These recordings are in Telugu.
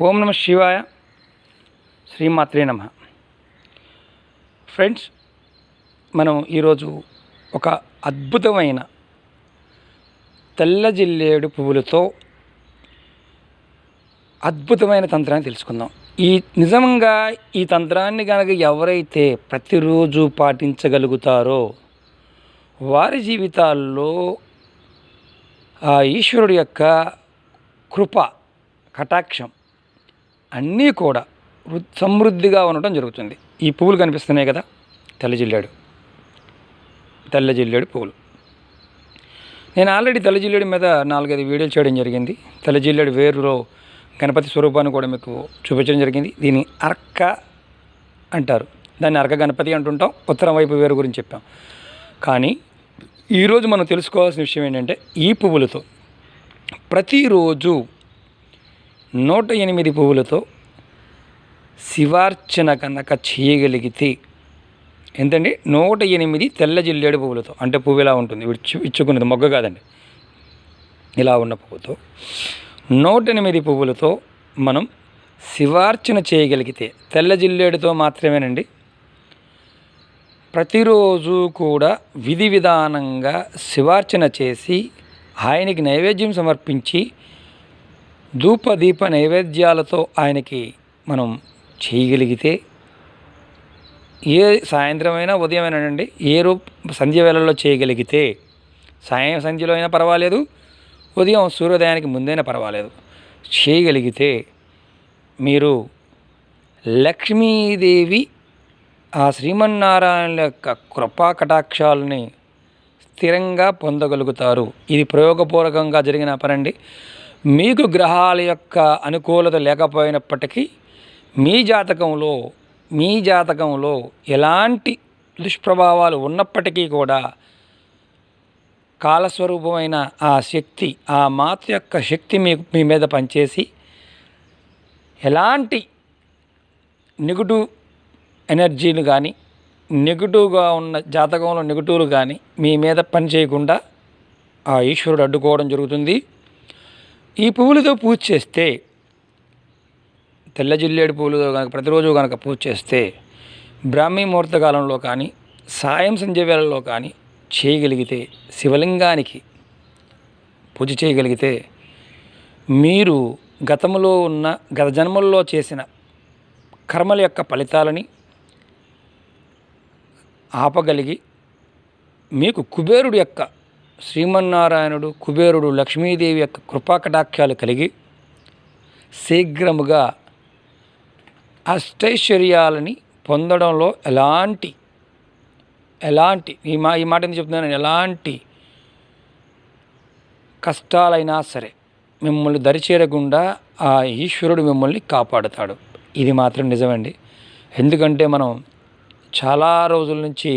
ఓం నమ శివాయ. శ్రీమాత్రే నమ. ఫ్రెండ్స్, మనం ఈరోజు ఒక అద్భుతమైన తెల్ల జిల్లేడు పువ్వులతో అద్భుతమైన తంత్రాన్ని తెలుసుకుందాం. నిజంగా ఈ తంత్రాన్ని కనుక ఎవరైతే ప్రతిరోజు పాటించగలుగుతారో వారి జీవితాల్లో ఆ ఈశ్వరుడి యొక్క కృప, కటాక్షం అన్నీ కూడా సమృద్ధిగా ఉండటం జరుగుతుంది. ఈ పువ్వులు కనిపిస్తున్నాయి కదా, తెల్ల జిల్లేడు పువ్వులు. నేను ఆల్రెడీ తెల్ల జిల్లేడు మీద 4-5 వీడియోలు చేయడం జరిగింది. తెల్ల జిల్లేడు వేరులో గణపతి స్వరూపాన్ని కూడా మీకు చూపించడం జరిగింది. దీన్ని అర్క అంటారు, దాన్ని అర్క గణపతి అంటుంటాం. ఉత్తరం వైపు వేరు గురించి చెప్పాం. కానీ ఈరోజు మనం తెలుసుకోవాల్సిన విషయం ఏంటంటే, ఈ పువ్వులతో ప్రతిరోజు 108 పువ్వులతో శివార్చన కనుక చేయగలిగితే, ఎంతండి 108 తెల్ల జిల్లేడు పువ్వులతో, అంటే పువ్వు ఇలా ఉంటుంది, ఇచ్చుకున్నది మొగ్గ కాదండి, ఇలా ఉన్న పువ్వుతో 108 పువ్వులతో మనం శివార్చన చేయగలిగితే, తెల్ల జిల్లేడుతో మాత్రమేనండి, ప్రతిరోజు కూడా విధి విధానంగా శివార్చన చేసి ఆయనకి నైవేద్యం సమర్పించి ధూప దీప నైవేద్యాలతో ఆయనకి మనం చేయగలిగితే, ఏ సాయంత్రమైనా ఉదయమైనానండి, సంధ్య వేళల్లో చేయగలిగితే, సంధ్యలో అయినా పర్వాలేదు, ఉదయం సూర్యోదయానికి ముందైనా పర్వాలేదు, చేయగలిగితే మీరు లక్ష్మీదేవి ఆ శ్రీమన్నారాయణ యొక్క కృపా కటాక్షాలని స్థిరంగా పొందగలుగుతారు. ఇది ప్రయోగపూర్వకంగా జరిగిన పనండి. మీకు గ్రహాల యొక్క అనుకూలత లేకపోయినప్పటికీ మీ జాతకంలో ఎలాంటి దుష్ప్రభావాలు ఉన్నప్పటికీ కూడా కాలస్వరూపమైన ఆ శక్తి, ఆ మాత యొక్క శక్తి మీ మీద పనిచేసి ఎలాంటి నెగటివ్ ఎనర్జీలు కానీ, నెగటివ్గా ఉన్న జాతకంలో నెగటివ్లు కానీ మీ మీద పని చేయకుండా ఆ ఈశ్వరుడు అడ్డుకోవడం జరుగుతుంది. ఈ పువ్వులతో పూజ చేస్తే, తెల్ల జిల్లేడు పువ్వులతో కనుక ప్రతిరోజు కనుక పూజ చేస్తే, బ్రాహ్మీ ముహూర్త కాలంలో కానీ సాయం సంధ్య వేళల్లో కానీ చేయగలిగితే, శివలింగానికి పూజ చేయగలిగితే, మీరు గత జన్మల్లో చేసిన కర్మల యొక్క ఫలితాలని ఆపగలిగి, మీకు కుబేరుడు యొక్క, శ్రీమన్నారాయణుడు, కుబేరుడు, లక్ష్మీదేవి యొక్క కృపాకటాక్షాలు కలిగి శీఘ్రముగా అష్టైశ్వర్యాలని పొందడంలో ఎలాంటి ఈ మాట ఎందుకు చెప్తున్నాను, ఎలాంటి కష్టాలైనా సరే మిమ్మల్ని దరిచేరకుండా ఆ ఈశ్వరుడు మిమ్మల్ని కాపాడుతాడు. ఇది మాత్రం నిజమండి. ఎందుకంటే మనం చాలా రోజుల నుంచి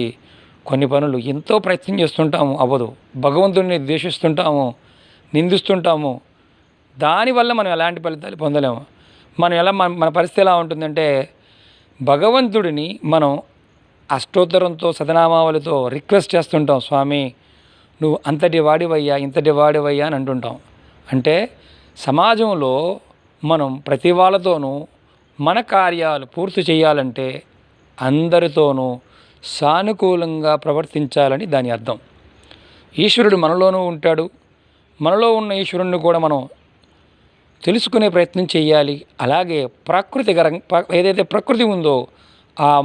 కొన్ని పనులు ఎంతో ప్రయత్నం చేస్తుంటాము, అవ్వదు. భగవంతుడిని ద్వేషిస్తుంటాము, నిందిస్తుంటాము. దానివల్ల మనం ఎలాంటి ఫలితాలు పొందలేము. మన పరిస్థితి ఎలా ఉంటుందంటే, భగవంతుడిని మనం అష్టోత్తరంతో, సతనామావళితో రిక్వెస్ట్ చేస్తుంటాం, స్వామి నువ్వు అంతటి వాడివయ్యా, ఇంతటి వాడివయ్యా అని అంటుంటాం. అంటే సమాజంలో మనం ప్రతి వాళ్ళతోనూ మన కార్యాలు పూర్తి చేయాలంటే అందరితోనూ సానుకూలంగా ప్రవర్తించాలని దాని అర్థం. ఈశ్వరుడు మనలోనూ ఉంటాడు. మనలో ఉన్న ఈశ్వరుణ్ణి కూడా మనం తెలుసుకునే ప్రయత్నం చేయాలి. అలాగే ఏదైతే ప్రకృతి ఉందో,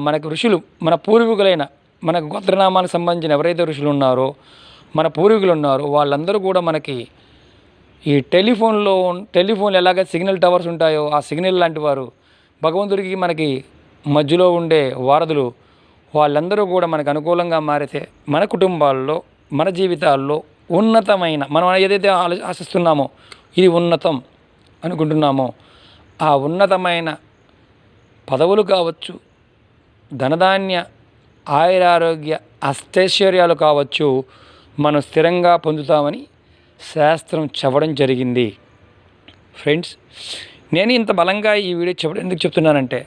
మనకు ఋషులు, మన పూర్వీకులైన, మన గోత్రనామానికి సంబంధించిన ఎవరైతే ఋషులు ఉన్నారో, మన పూర్వీకులు ఉన్నారో, వాళ్ళందరూ కూడా మనకి ఈ టెలిఫోన్లు ఎలాగ సిగ్నల్ టవర్స్ ఉంటాయో, ఆ సిగ్నల్ లాంటి వారు, భగవంతుడికి మనకి మధ్యలో ఉండే వారధులు, వాళ్ళందరూ కూడా మనకు అనుకూలంగా మారితే మన కుటుంబాల్లో, మన జీవితాల్లో ఉన్నతమైన, మనం ఏదైతే ఆశిస్తున్నామో, ఇది ఉన్నతం అనుకుంటున్నామో, ఆ ఉన్నతమైన పదవులు కావచ్చు, ధనధాన్య ఆయురారోగ్య అష్టైశ్వర్యాలు కావచ్చు, మనం స్థిరంగా పొందుతామని శాస్త్రం చెప్పడం జరిగింది. ఫ్రెండ్స్, నేను ఇంత బలంగా ఈ వీడియో ఎందుకు చెప్తున్నానంటే,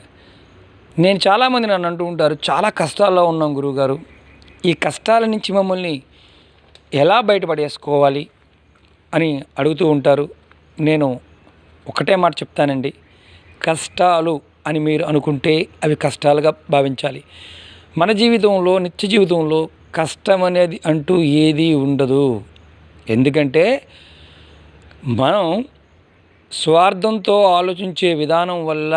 చాలామంది నన్ను అంటూ ఉంటారు, చాలా కష్టాల్లో ఉన్నాం గురువుగారు, ఈ కష్టాల నుంచి మమ్మల్ని ఎలా బయటపడేసుకోవాలి అని అడుగుతూ ఉంటారు. నేను ఒకటే మాట చెప్తానండి, కష్టాలు అని మీరు అనుకుంటే అవి కష్టాలుగా భావించాలి. మన జీవితంలో, నిత్య జీవితంలో కష్టం అనేది అంటూ ఏదీ ఉండదు. ఎందుకంటే మనం స్వార్థంతో ఆలోచించే విధానం వల్ల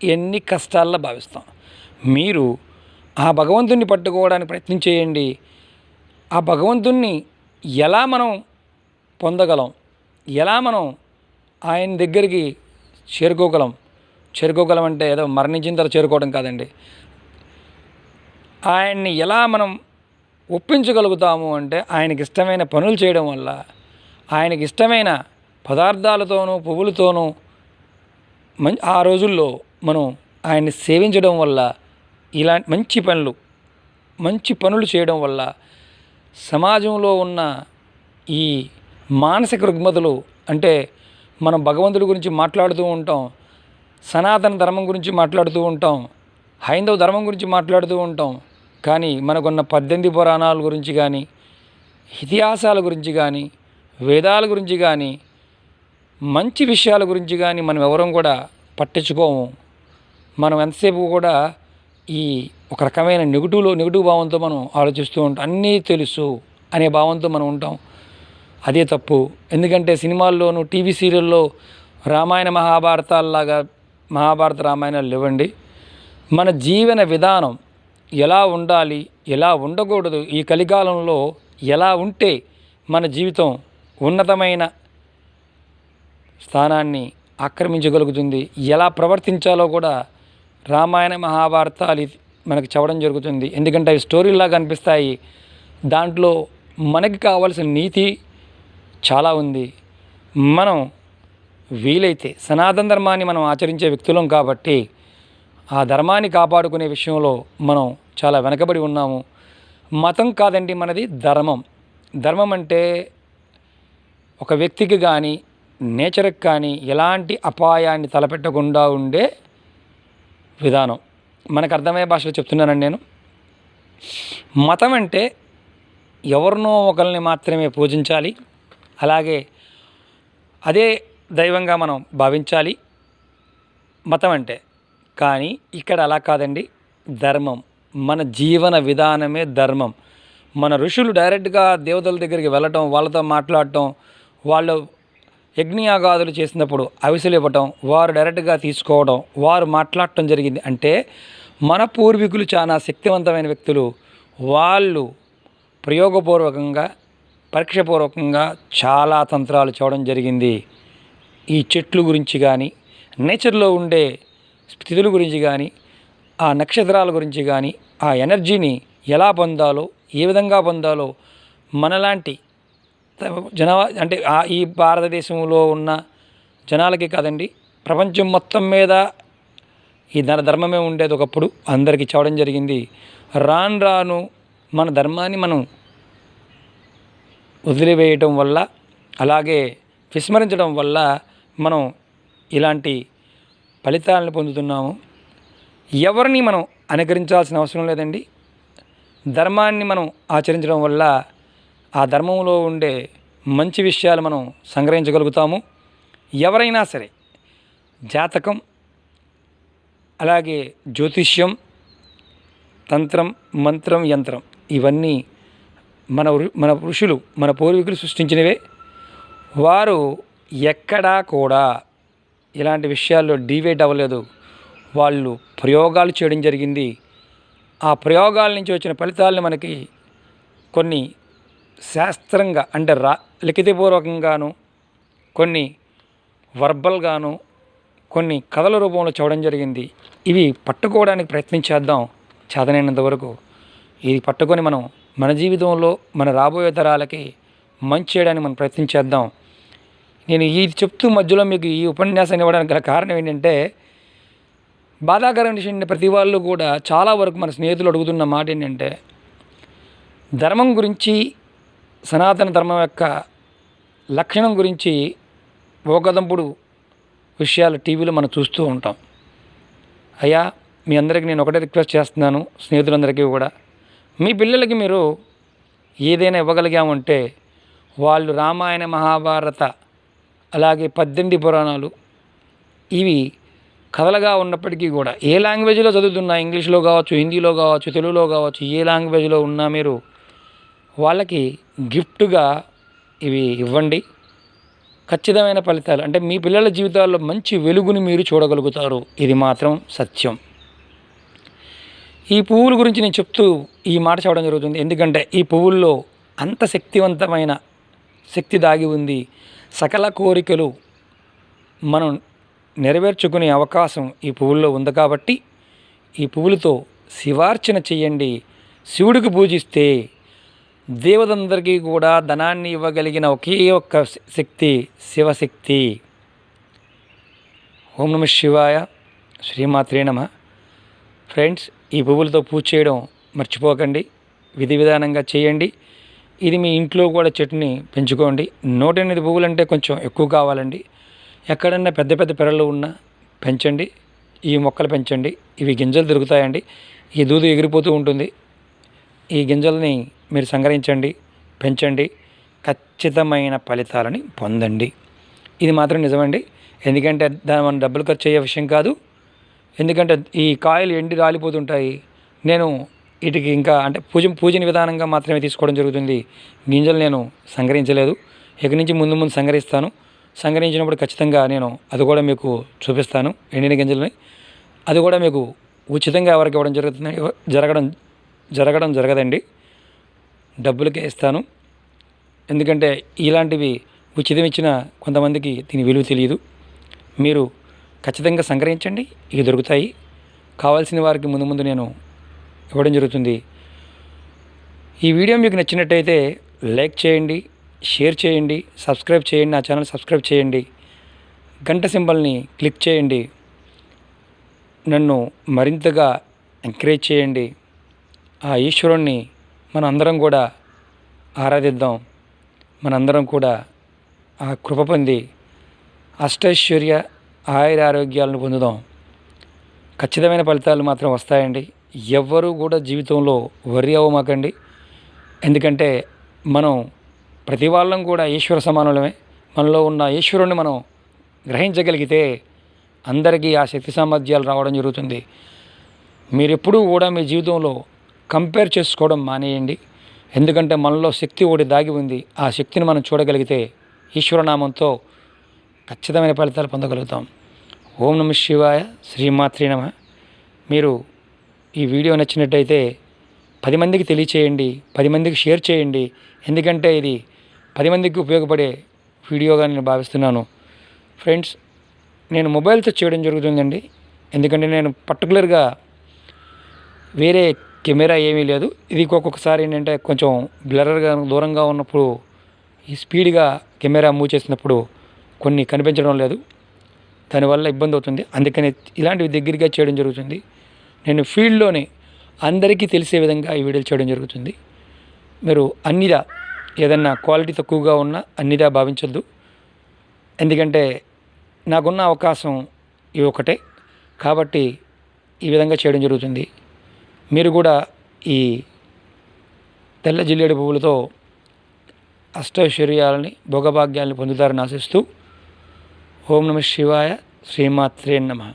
ఎన్ని కష్టాల్లో భావిస్తాం. మీరు ఆ భగవంతుణ్ణి పట్టుకోవడానికి ప్రయత్నం చేయండి. ఆ భగవంతుణ్ణి ఎలా మనం పొందగలం, ఎలా మనం ఆయన దగ్గరికి చేరుకోగలం అంటే ఏదో మరణించిన తర్వాత చేరుకోవడం కాదండి. ఆయన్ని ఎలా మనం ఒప్పించగలుగుతాము అంటే ఆయనకి ఇష్టమైన పనులు చేయడం వల్ల, ఆయనకి ఇష్టమైన పదార్థాలతోనూ పువ్వులతోనూ ఆ రోజుల్లో మనం ఆయన్ని సేవించడం వల్ల, ఇలాంటి మంచి పనులు చేయడం వల్ల సమాజంలో ఉన్న ఈ మానసిక రుగ్మతలు, అంటే మనం భగవంతుడి గురించి మాట్లాడుతూ ఉంటాం, సనాతన ధర్మం గురించి మాట్లాడుతూ ఉంటాం, హైందవ ధర్మం గురించి మాట్లాడుతూ ఉంటాం, కానీ మనకున్న 18 పురాణాల గురించి కానీ, ఇతిహాసాల గురించి కానీ, వేదాల గురించి కానీ, మంచి విషయాల గురించి కానీ మనం ఎవరం కూడా పట్టించుకోము. మనం ఎంతసేపు కూడా ఈ ఒక రకమైన నెగిటివ్ భావంతో మనం ఆలోచిస్తూ ఉంటాం. అన్నీ తెలుసు అనే భావంతో మనం ఉంటాం. అదే తప్పు. ఎందుకంటే సినిమాల్లోనూ, టీవీ సీరియల్లో రామాయణ మహాభారతాల్లాగా మహాభారత రామాయణాలు లేవండి. మన జీవన విధానం ఎలా ఉండాలి, ఎలా ఉండకూడదు, ఈ కలికాలంలో ఎలా ఉంటే మన జీవితం ఉన్నతమైన స్థానాన్ని ఆక్రమించగలుగుతుంది, ఎలా ప్రవర్తించాలో కూడా రామాయణ మహాభారతాలు మనకు చెప్పడం జరుగుతుంది. ఎందుకంటే అవి స్టోరీలాగా అనిపిస్తాయి. దాంట్లో మనకి కావాల్సిన నీతి చాలా ఉంది. మనం వీలైతే సనాతన ధర్మాన్ని మనం ఆచరించే వ్యక్తులం కాబట్టి ఆ ధర్మాన్ని కాపాడుకునే విషయంలో మనం చాలా వెనకబడి ఉన్నాము. మతం కాదండి మనది ధర్మం. ధర్మం అంటే ఒక వ్యక్తికి కానీ, నేచర్కి కానీ ఎలాంటి అపాయాన్ని తలపెట్టకుండా ఉండే విధానం. మనకు అర్థమయ్యే భాషలో చెప్తున్నానండి నేను. మతం అంటే ఎవరినో ఒకరిని మాత్రమే పూజించాలి, అలాగే అదే దైవంగా మనం భావించాలి మతం అంటే. కానీ ఇక్కడ అలా కాదండి. ధర్మం, మన జీవన విధానమే ధర్మం. మన ఋషులు డైరెక్ట్గా దేవతల దగ్గరికి వెళ్ళటం, వాళ్ళతో మాట్లాడటం, వాళ్ళు యజ్ఞయాగాదులు చేసినప్పుడు అవిసెలు ఇవ్వటం, వారు డైరెక్ట్గా తీసుకోవడం, వారు మాట్లాడటం జరిగింది. అంటే మన పూర్వీకులు చాలా శక్తివంతమైన వ్యక్తులు. వాళ్ళు ప్రయోగపూర్వకంగా, పరీక్షపూర్వకంగా చాలా తంత్రాలు చూడడం జరిగింది. ఈ చెట్లు గురించి కానీ, నేచర్లో ఉండే స్థితుల గురించి కానీ, ఆ నక్షత్రాల గురించి కానీ, ఆ ఎనర్జీని ఎలా పొందాలో, ఏ విధంగా పొందాలో మనలాంటి అంటే ఈ భారతదేశంలో ఉన్న జనాలకి కాదండి, ప్రపంచం మొత్తం మీద ఈ ధర్మమే ఉండేది ఒకప్పుడు. అందరికీ చెప్పడం జరిగింది. రాను మన ధర్మాన్ని మనం వదిలివేయటం వల్ల, అలాగే విస్మరించడం వల్ల మనం ఇలాంటి ఫలితాలను పొందుతున్నాము. ఎవరిని మనం అనుకరించాల్సిన అవసరం లేదండి. ధర్మాన్ని మనం ఆచరించడం వల్ల ఆ ధర్మంలో ఉండే మంచి విషయాలు మనం సంగ్రహించగలుగుతాము. ఎవరైనా సరే జాతకం, అలాగే జ్యోతిష్యం, తంత్రం, మంత్రం, యంత్రం ఇవన్నీ మన ఋషులు, మన పూర్వీకులు సృష్టించినవే. వారు ఎక్కడా కూడా ఇలాంటి విషయాల్లో డీవేట్ అవ్వలేదు. వాళ్ళు ప్రయోగాలు చేయడం జరిగింది. ఆ ప్రయోగాల నుంచి వచ్చిన ఫలితాలను మనకి కొన్ని శాస్త్రంగా, అంటే లిఖితపూర్వకంగాను, కొన్ని వర్బల్గాను, కొన్ని కథల రూపంలో చూడడం జరిగింది. ఇవి పట్టుకోవడానికి ప్రయత్నం చేద్దాం చేతనైనంత వరకు. ఇది పట్టుకొని మనం మన జీవితంలో మన రాబోయే తరాలకి మంచి చేయడానికి మనం ప్రయత్నం చేద్దాం. నేను ఇది చెప్తూ మధ్యలో మీకు ఈ ఉపన్యాసాన్ని ఇవ్వడానికి గల కారణం ఏంటంటే, బాధాకరమైన విషయం ఏంటంటే, ప్రతి వాళ్ళు కూడా చాలా వరకు మన స్నేహితులు అడుగుతున్న మాట ఏంటంటే, ధర్మం గురించి, సనాతన ధర్మం యొక్క లక్షణం గురించి ఓకదంపుడు విషయాలు టీవీలో మనం చూస్తూ ఉంటాం. అయ్యా, మీ అందరికీ నేను ఒకటే రిక్వెస్ట్ చేస్తున్నాను, స్నేహితులందరికీ కూడా, మీ పిల్లలకి మీరు ఏదైనా ఇవ్వగలిగామంటే వాళ్ళు రామాయణ, మహాభారత, అలాగే 18 పురాణాలు ఇవి కథలుగా ఉన్నప్పటికీ కూడా ఏ లాంగ్వేజ్లో చదువుతున్నా, ఇంగ్లీష్లో కావచ్చు, హిందీలో కావచ్చు, తెలుగులో కావచ్చు, ఏ లాంగ్వేజ్లో ఉన్నా మీరు వాళ్ళకి గిఫ్ట్గా ఇవి ఇవ్వండి. ఖచ్చితమైన ఫలితాలు అంటే మీ పిల్లల జీవితాల్లో మంచి వెలుగుని మీరు చూడగలుగుతారు. ఇది మాత్రం సత్యం. ఈ పువ్వుల గురించి నేను చెప్తూ ఈ మాట చెప్పడం జరుగుతుంది. ఎందుకంటే ఈ పువ్వుల్లో అంత శక్తివంతమైన శక్తి దాగి ఉంది. సకల కోరికలు మనం నెరవేర్చుకునే అవకాశం ఈ పువ్వుల్లో ఉంది. కాబట్టి ఈ పువ్వులతో శివార్చన చేయండి. శివుడికి పూజిస్తే దేవతందరికీ కూడా ధనాన్ని ఇవ్వగలిగిన ఒకే ఒక్క శక్తి శివశక్తి. ఓం నమః శివాయ. శ్రీమాత్రే నమః. ఫ్రెండ్స్, ఈ పువ్వులతో పూజ చేయడం మర్చిపోకండి. విధి విధానంగా చేయండి. ఇది మీ ఇంట్లో కూడా చెట్టుని పెంచుకోండి. 108 పువ్వులు అంటే కొంచెం ఎక్కువ కావాలండి. ఎక్కడన్నా పెద్ద పెద్ద పెరళ్ళు ఉన్నా పెంచండి. ఈ మొక్కలు పెంచండి. ఇవి గింజలు దొరుకుతాయండి. ఈ దూది ఎగిరిపోతూ ఉంటుంది. ఈ గింజల్ని మీరు సంగ్రహించండి, పెంచండి. ఖచ్చితమైన ఫలితాలని పొందండి. ఇది మాత్రం నిజమండి. ఎందుకంటే దాని మనం డబ్బులు ఖర్చు అయ్యే విషయం కాదు. ఎందుకంటే ఈ కాయలు ఎండి రాలిపోతుంటాయి. నేను వీటికి ఇంకా అంటే పూజని విధానంగా మాత్రమే తీసుకోవడం జరుగుతుంది. గింజలు నేను సంగ్రహించలేదు. ఇక్కడి నుంచి ముందు సంగ్రహిస్తాను. సంగ్రహించినప్పుడు ఖచ్చితంగా నేను అది కూడా మీకు చూపిస్తాను. ఎండిన గింజలని అది కూడా మీకు ఉచితంగా ఎవరికి ఇవ్వడం జరగదండి. డబ్బులకే ఇస్తాను. ఎందుకంటే ఇలాంటివి ఉచితం ఇచ్చిన కొంతమందికి దీని విలువ తెలియదు. మీరు ఖచ్చితంగా సంగ్రహించండి. ఇవి దొరుకుతాయి. కావాల్సిన వారికి ముందు నేను ఇవ్వడం జరుగుతుంది. ఈ వీడియో మీకు నచ్చినట్టయితే లైక్ చేయండి, షేర్ చేయండి, సబ్స్క్రైబ్ చేయండి. నా ఛానల్ సబ్స్క్రైబ్ చేయండి. గంట సింబల్ని క్లిక్ చేయండి. నన్ను మరింతగా ఎంకరేజ్ చేయండి. ఆ ఈశ్వరుణ్ణి మనందరం కూడా ఆరాధిద్దాం. మనందరం కూడా ఆ కృప పొంది అష్టైశ్వర్య ఆయురారోగ్యాలను పొందుదాం. ఖచ్చితమైన ఫలితాలు మాత్రం వస్తాయండి. ఎవ్వరూ కూడా జీవితంలో వర్రీ అవ్వమాకండి. ఎందుకంటే మనం ప్రతి వాళ్ళం కూడా ఈశ్వర సమానులమే. మనలో ఉన్న ఈశ్వరుణ్ణి మనం గ్రహించగలిగితే అందరికీ ఆ శక్తి సామర్థ్యాలు రావడం జరుగుతుంది. మీరెప్పుడూ కూడా మీ జీవితంలో కంపేర్ చేసుకోవడం మానేయండి. ఎందుకంటే మనలో శక్తి ఒకటి దాగి ఉంది. ఆ శక్తిని మనం చూడగలిగితే ఈశ్వరనామంతో ఖచ్చితమైన ఫలితాలు పొందగలుగుతాం. ఓం నమః శివాయ. శ్రీమాత్రే నమః. మీరు ఈ వీడియో నచ్చినట్టయితే 10 మందికి తెలియచేయండి, 10 మందికి షేర్ చేయండి. ఎందుకంటే ఇది 10 మందికి ఉపయోగపడే వీడియోగా నేను భావిస్తున్నాను. ఫ్రెండ్స్, నేను మొబైల్తో చేయడం జరుగుతుందండి. ఎందుకంటే నేను పర్టికులర్గా వేరే కెమెరా ఏమీ లేదు. ఇది ఒక్కొక్కసారి ఏంటంటే కొంచెం బ్లర్గా దూరంగా ఉన్నప్పుడు ఈ స్పీడ్గా కెమెరా మూవ్ చేసినప్పుడు కొన్ని కనిపించడం లేదు. దానివల్ల ఇబ్బంది అవుతుంది. అందుకని ఇలాంటివి దగ్గరగా చేయడం జరుగుతుంది. నేను ఫీల్డ్లోనే అందరికీ తెలిసే విధంగా ఈ వీడియోలు చేయడం జరుగుతుంది. మీరు అన్నిదా ఏదన్నా క్వాలిటీ తక్కువగా ఉన్నా అన్నిదా భావించొద్దు. ఎందుకంటే నాకున్న అవకాశం ఇవి ఒకటే కాబట్టి ఈ విధంగా చేయడం జరుగుతుంది. మీరు కూడా ఈ తెల్ల జిల్లేడు పువ్వులతో అష్టైశ్వర్యాలని భోగభాగ్యాలని పొందుతారని ఆశిస్తూ ఓం నమః శివాయ. శ్రీమాత్రే నమః.